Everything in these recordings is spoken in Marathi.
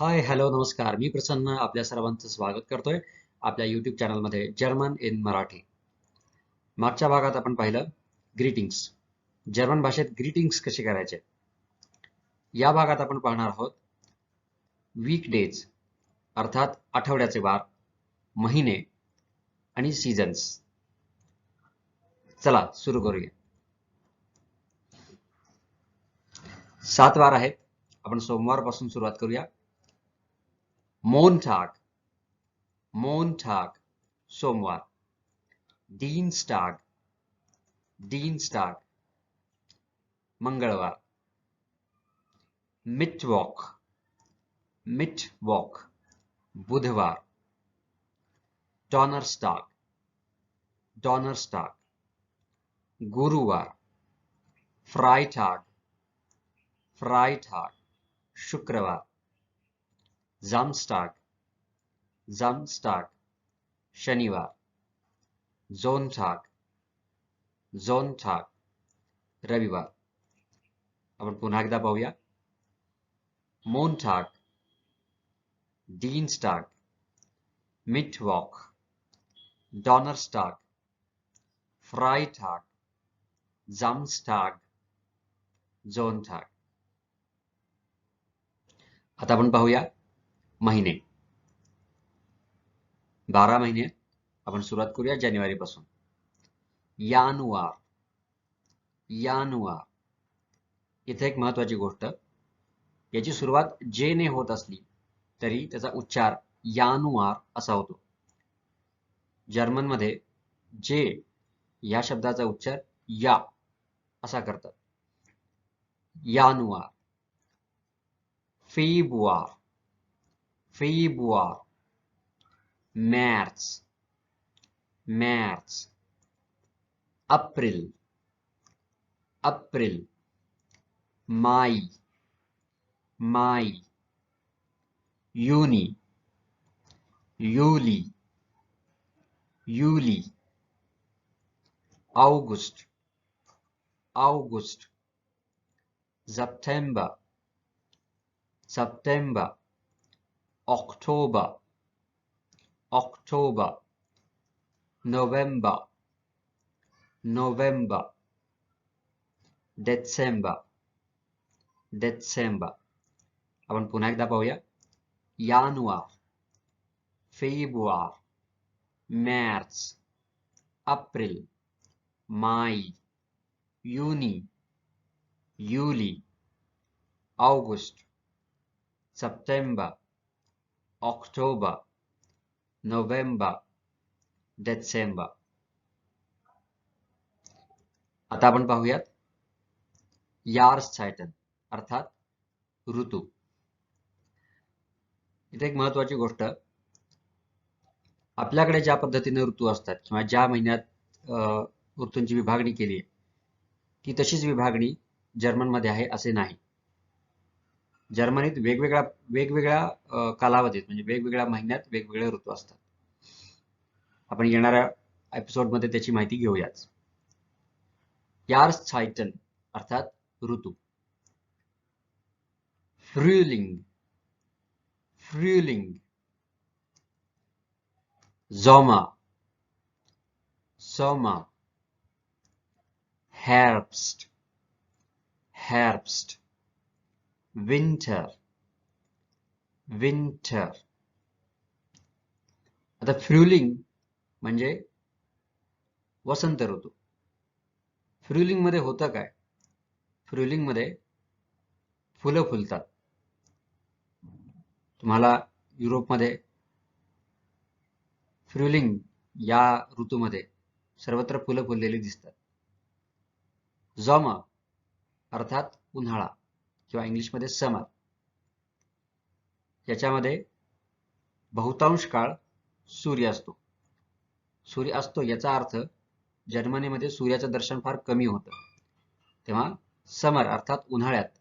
हाय हॅलो नमस्कार. मी प्रसन्न आपल्या सर्वांचं स्वागत करतोय आपल्या यूट्यूब चॅनलमध्ये जर्मन इन मराठी. मागच्या भागात आपण पाहिलं ग्रीटिंग्स. जर्मन भाषेत ग्रीटिंग्स कसे करायचे. या भागात आपण पाहणार आहोत वीकडेज अर्थात आठवड्याचे वार, महिने आणि सीझन्स. चला सुरू करूया. 7 वार आहेत. आपण सोमवारपासून सुरुवात करूया. Montag, Montag, सोमवार. Dienstag, Dienstag, मंगळवार. Mittwoch, Mittwoch, बुधवार. Donnerstag, Donnerstag, गुरुवार. Freitag, Freitag, शुक्रवार. Samstag, Samstag, शनिवार. Sonntag, Sonntag, रविवार. आपण पुन्हा एकदा पाहूया. Montag, Dienstag, Mittwoch, Donnerstag, Freitag, Samstag, Sonntag. आता आपण पाहूया महिने. 12 महिने. आपण सुरुवात करूया जानेवारी पासून. यानुवार, यानुवार. इथे एक महत्वाची गोष्ट, याची सुरुवात जे ने होत असली तरी त्याचा उच्चार यानुवार असा होतो. जर्मन मध्ये जे या शब्दाचा उच्चार या असा करतात. यानुवार. February, February. März, März. April, April. Mai, Mai. Juni, Juli, Juli. August, August. September, September. Oktober, Oktober. November, November. December, December. आपण पुन्हा एकदा पाहूया. यानुवार, February, मॅर्च, April, May, June, July, August, September, October, November, December. आता आपण पाहूयात यार्सझाइटन अर्थात ऋतू. इथे एक महत्वाची गोष्ट, आपल्याकडे ज्या पद्धतीने ऋतू असतात किंवा ज्या महिन्यात ऋतूंची विभागणी केली आहे ती तशीच विभागणी जर्मन मध्ये आहे असे नाही. जर्मनीत वेगवेगळ्या कालावधीत म्हणजे वेगवेगळ्या महिन्यात वेगवेगळे ऋतू असतात. आपण येणाऱ्या एपिसोड मध्ये त्याची माहिती घेऊयाच. यार्सझाइटन अर्थात ऋतू. फ्रühling, फ्रühling. Sommer, Sommer. Herbst, Herbst. Winter, Winter. आता फ्रühling म्हणजे वसंत ऋतू. फ्रühling मध्ये होतं काय? फ्रühling मध्ये फुलं फुलतात. तुम्हाला युरोपमध्ये फ्रühling या ऋतूमध्ये सर्वत्र फुलं फुललेली दिसतात. Sommer अर्थात उन्हाळा किंवा इंग्लिशमध्ये समर. याच्यामध्ये बहुतांश काळ सूर्य असतो. सूर्य असतो याचा अर्थ जर्मनीमध्ये सूर्याचं दर्शन फार कमी होतं. तेव्हा समर अर्थात उन्हाळ्यात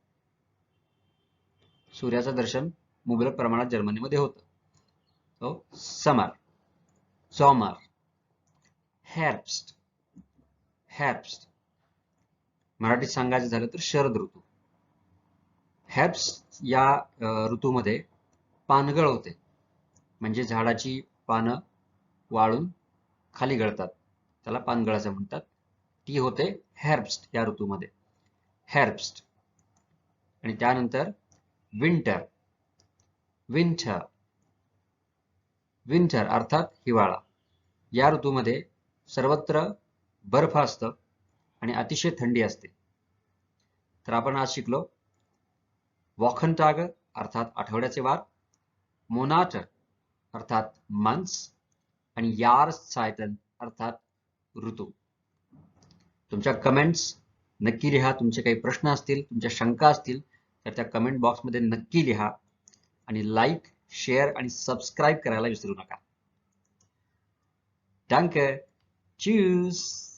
सूर्याचं दर्शन मुबलक प्रमाणात जर्मनीमध्ये होतं. तो समर. Sommer. Herbst, Herbst. मराठीत सांगायचं झालं तर शरद ऋतू. हेर्ब्स्ट या ऋतूमध्ये पानगळ होते, म्हणजे झाडाची पानं वाळून खाली गळतात, त्याला पानगळ असं म्हणतात. ती होते हेrbst या ऋतूमध्ये, हेrbst. आणि त्यानंतर विंटर, विंटर, विंटर अर्थात हिवाळा. या ऋतूमध्ये सर्वत्र बर्फ असतं आणि अतिशय थंडी असते. तर आपण आज शिकलो वॉखनटाग अर्थात आठवड्याचे वार, मोनाटर अर्थात मंथ्स आणि यारसायटन अर्थात ऋतू. तुमच्या कमेंट्स नक्की लिहा. तुमचे काही प्रश्न असतील, तुमच्या शंका असतील तर त्या कमेंट बॉक्समध्ये नक्की लिहा आणि लाईक, शेअर आणि सबस्क्राईब करायला विसरू नका. Danke. Tschüss.